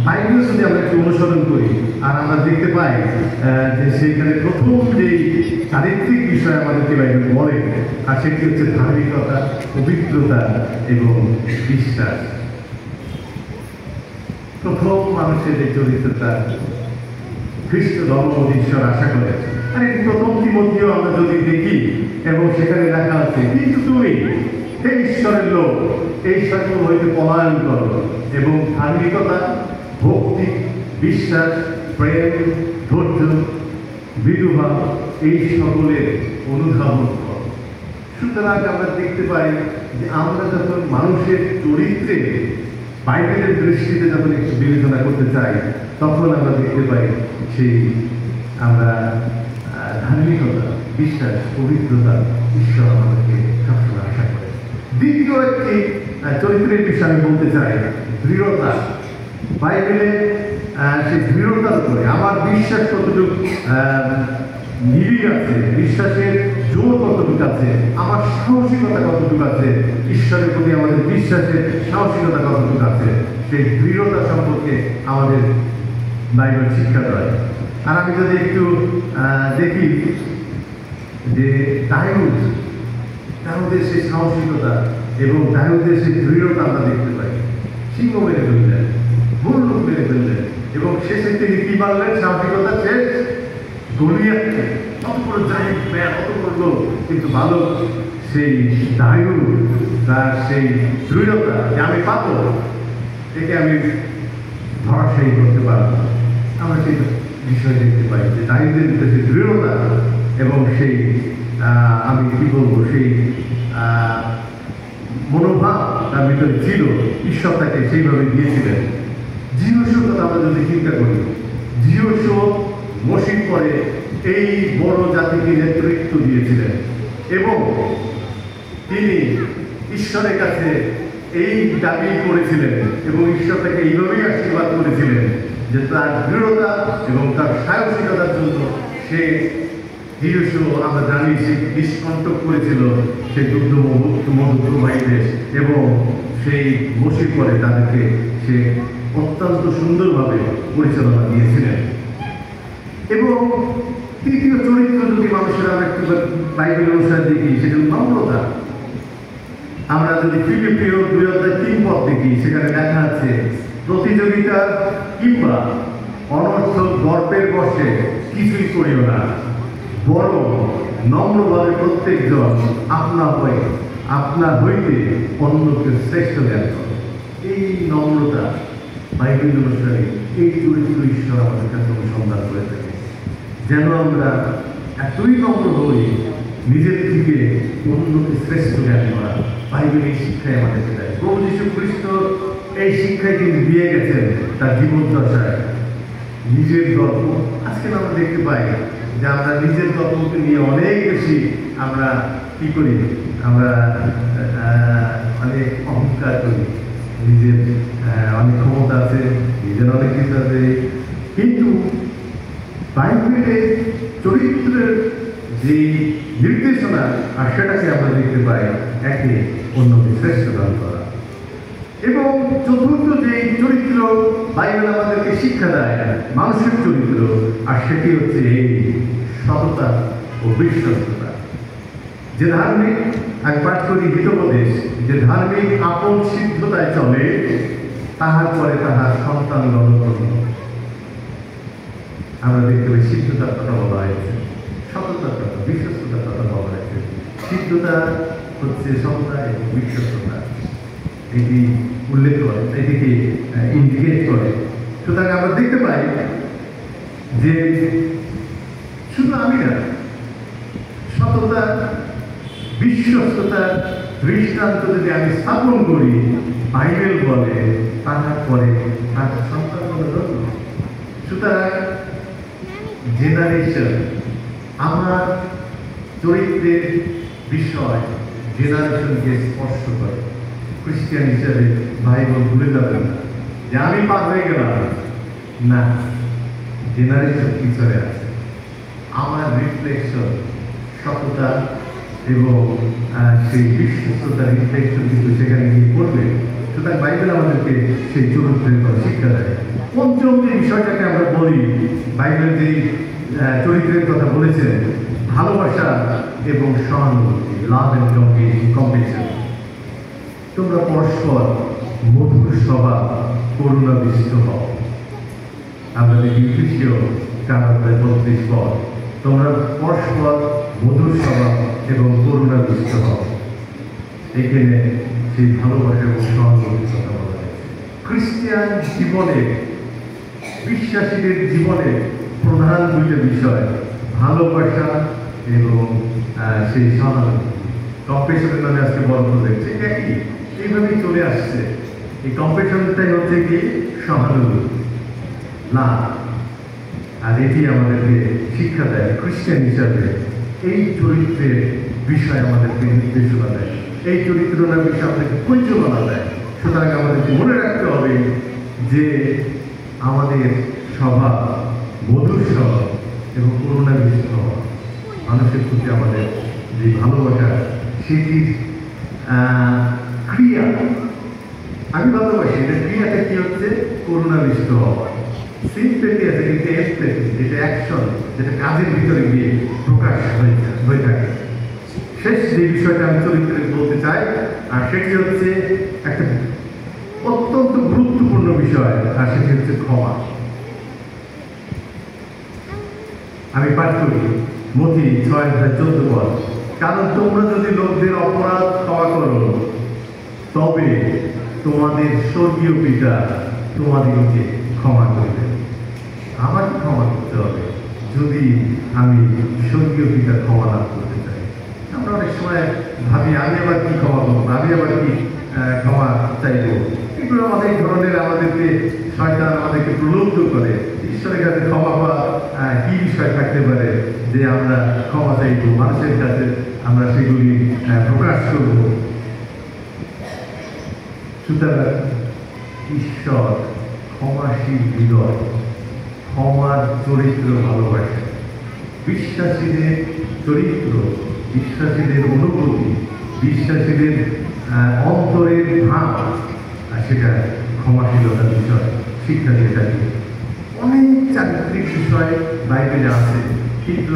Bible যদি আমরা একটু অনুসরণ করি আর আমরা দেখতে পাই যে সেখানে প্রথম যে চারিত্রিক বিষয় আমাদেরকে বাইবেল বলে আর সেটি হচ্ছে ধার্মিকতা, পবিত্রতা এবং বিশ্বাস। প্রথম মানুষের যে চরিত্রটা খ্রিস্ট ধর্ম ঈশ্বর আশা করে, আর এই প্রথম তিমথিও আমরা যদি দেখি এবং সেখানে লেখা আছে, কিন্তু তুমি হে ঈশ্বরের লোক এই সকল হইতে পলায়ন করো এবং ধার্মিকতা, ভক্তি, বিশ্বাস, প্রেম, ধৈর্য, বিধবা এই সকলের অনুধাবন করো। সুতরাং আমরা দেখতে পাই যে আমরা যখন মানুষের চরিত্রে বাইবেলের দৃষ্টিতে যখন একটু বিবেচনা করতে চাই তখন আমরা দেখতে পাই সেই আমরা ধার্মিকতা, বিশ্বাস, পবিত্রতা ঈশ্বর আমাদেরকে সবসময় আশা করে। দ্বিতীয় একটি চরিত্রের বিষয় আমি বলতে চাই, দৃঢ়তা। বাইবেলে সে দৃঢ়তার উপরে আমার বিশ্বাস কতটুকু নিবিড় আছে, বিশ্বাসের জোর কতটুকু আছে, আমার সাহসিকতা কতটুকু আছে, ঈশ্বরের প্রতি আমাদের বিশ্বাসের সাহসিকতা কতটুকু আছে, সেই দৃঢ়তা সম্পর্কে আমাদের বাইবেল শিক্ষা দেয়। আর আমি যদি একটু দেখি যে দাউদের সেই সাহসিকতা এবং দাউদের সেই দৃঢ়তা আমরা দেখতে পাই। সিংহ মেরে ফেললেন, বন্দুক মেরে ফেললেন এবং শেষে তিনি কি পারলেন? সাহসিকতা শেষ গলিয়াতকে, অত বড় জাহিদ ম্যান, অত বড় লোক, কিন্তু ভালো সেই দাউদ তার সেই দৃঢ়তা যে আমি পাবো, একে আমি ধরাশায়ী করতে পারবো। আমরা সেই বিষয় দেখতে পাই যে দাউদের ভিতরে সেই দৃঢ়তা এবং সেই আমি কি বলবো সেই মনোভাব তার ভিতরে ছিল, ঈশ্বর তাকে সেইভাবে দিয়েছিলেন। জিহোশূর কথা আমরা যদি চিন্তা করি, জিহোশূ মসজিদ করে এই বড় জাতিকে নেতৃত্ব দিয়েছিলেন এবং তিনি ঈশ্বরের কাছে এই দাবি করেছিলেন এবং ঈশ্বর তাকে এইভাবেই আশীর্বাদ করেছিলেন যে তার দৃঢ়তা এবং তার সাহসিকতার জন্য সে জিহোশূ আমরা জানি সে নিষ্কণ্টক করেছিল সেই মধুপ্রবাহী দেশ এবং সেই মসজিদ করে তাদেরকে সে অত্যন্ত সুন্দরভাবে পরিচালনা দিয়েছিলেন। এবং তৃতীয় চরিত্র যদি মানুষের আমরা একটু বাইবেল অনুসারে দেখি, সেটা নম্রতা। আমরা যদি ফিলিপিও 2:3 পদ দেখি, সেখানে লেখা আছে, প্রতিযোগিতা কিংবা অনর্থক গর্বের বশে কিছুই করিও না, বরং নম্রভাবে প্রত্যেকজন আপনা হইতে অন্যকে শ্রেষ্ঠ জ্ঞান করে। এই নম্রতা বাইবেল অনুসারে এই চরিত্র ঈশ্বর আমাদের কাছে অনুসন্ধান করে থাকে, যেন আমরা এতই নম্র হই নিজের থেকে অন্যকে শ্রেষ্ঠ জ্ঞান করা। বাইবেল এই শিক্ষায় আমাদেরকে দেয়। প্রভু যীশু খ্রিস্ট এই শিক্ষায় তিনি দিয়ে গেছেন তার জীবন দশায়। নিজের গল্প আজকে আমরা দেখতে পাই যে আমরা নিজের গল্পকে নিয়ে অনেক বেশি আমরা কি করি, আমরা অনেক অহংকার করি, নিজের অনেক ক্ষমতা আছে, নিজের অনেক কিছু আছে, কিন্তু বাইবেলের চরিত্রের যে নির্দেশনা আর সেটাকে আমরা দেখতে পাই একে অন্যকে শ্রেষ্ঠ দান করা। এবং চতুর্থ যে চরিত্র বাইবেল আমাদেরকে শিক্ষা দেয় মানুষের চরিত্র, আর সেটি হচ্ছে এই সততা ও বিশ্বস্ততা। যে ধার্মিক, আমি পাঠ করি হিতোপদেশ, যে ধার্মিক আপন সিদ্ধতায় চলে তাহার পরে তাহার সন্তান গণতন্ত্র। আমরা দেখতে পাই সিদ্ধতার কথা বলা হয়েছে, সততার কথা, বিশ্বস্ততার কথা বলা হয়েছে। সিদ্ধতা হচ্ছে সততা এবং বিশ্বস্ততা, এটি উল্লেখ করে, এটিকে ইন্ডিকেট করে। সুতরাং আমরা দেখতে পাই যে শুধু আমি না, সততা, বিশ্বস্ততার দৃষ্টান্ত যদি আমি স্থাপন করি, বাইবেল বলে তাহার পরে তার সন্তান বলে জন্ম। সুতরাং জেনারেশন, আমার চরিত্রের বিষয় জেনারেশনকে স্পর্শ করে। খ্রিস্টান হিসাবে বাইবেল ভুলে যাবেন না যে আমি পার হয়ে গেলাম না, জেনারেশন পিছনে আছে। আমার রিফ্লেকশন, সততা এবং সেই বিশ্বস্ততার রিফ্লেকশন কিন্তু সেখানে গিয়ে পড়বে। সুতরাং বাইবেল আমাদেরকে সেই চরিত্রের শিক্ষা দেয়। বাইবেল যে চরিত্রের কথা বলেছেন, ভালোবাসা এবং সহানুভূতি, লাভ এন্ড কম্পেশন। তোমরা পরস্পর মধুর স্বভাব, করুণাবিষ্ট হও। আমাদের ইউপিসীয় 4:32 পদ, তোমরা পরস্পর মধুর স্বভাব এবং করুণাবিষ্ট হও। এখানে সেই ভালোবাসা এবং সহানুভূতির কথা বলা হয়েছে। খ্রিস্টান জীবনে, বিশ্বাসীদের জীবনে প্রধান দুইটা বিষয়, ভালোবাসা এবং সেই সহানুভূতি। কম্পেশনের নামে আজকে বড় প্রজেক্ট একই, এইভাবেই চলে আসছে। এই কম্পেশনটাই হচ্ছে কি সহানুভূতি না, আর এটি আমাদেরকে শিক্ষা দেয় খ্রিস্টান হিসাবে। এই চরিত্রের বিষয় আমাদেরকে নির্দেশনা দেয়, এই চরিত্র না বিষয় আমাদেরকে পরিচালনা দেয়। সুতরাং আমাদেরকে মনে রাখতে হবে যে আমাদের স্বভাব মধুর স্বভাব এবং করুণাবিষ্ট হওয়া, মানুষের প্রতি আমাদের যে ভালোবাসা, সেটির ক্রিয়া। আমি ভালোবাসি, এটা ক্রিয়াটা কি হচ্ছে? করুণাবিষ্ট হওয়া। সিম্পেথি আছে কিন্তু এমপ্যাথি, যেটা অ্যাকশন, যেটা কাজের ভিতরে গিয়ে প্রকাশ হয়ে থাকে। শেষ যে বিষয়টা আমি চরিত্রে বলতে চাই, আর সেটি হচ্ছে একটা অত্যন্ত গুরুত্বপূর্ণ বিষয়, আর সেটি হচ্ছে ক্ষমা। আমি পাঠ করি মথি 6:14 পদ, কারণ তোমরা যদি লোকদের অপরাধ ক্ষমা করো, তবে তোমাদের স্বর্গীয় পিতা তোমাদেরকে ক্ষমা করবেন। আমাকে ক্ষমা করতে হবে যদি আমি স্বর্গীয় পিতা ক্ষমা লাভ করতে চাই। আমরা অনেক সময় ভাবি আমি আবার কি ক্ষমা করবো, আমি আবার কি ক্ষমা চাইবো। এগুলো অনেক ধরনের আমাদেরকে শয়তান আমাদেরকে প্রলুব্ধ করে। ঈশ্বরের কাছে ক্ষমা পাওয়া কি বিষয় থাকতে পারে যে আমরা ক্ষমা চাইবো, মানুষের কাছে আমরা সেগুলি প্রকাশ করব। সুতরাং ঈশ্বর ক্ষমাশীল হৃদয়, ক্ষমার চরিত্র ভালোবাসে। বিশ্বাসীদের চরিত্র, বিশ্বাসীদের অনুভূতি, বিশ্বাসীদের অন্তরের ভাব, আর সেটা ক্ষমাশীলতার বিষয় শিক্ষা দিয়ে থাকে। অনেক চারিত্রিক বিষয় বাইবেলে আছে, কিন্তু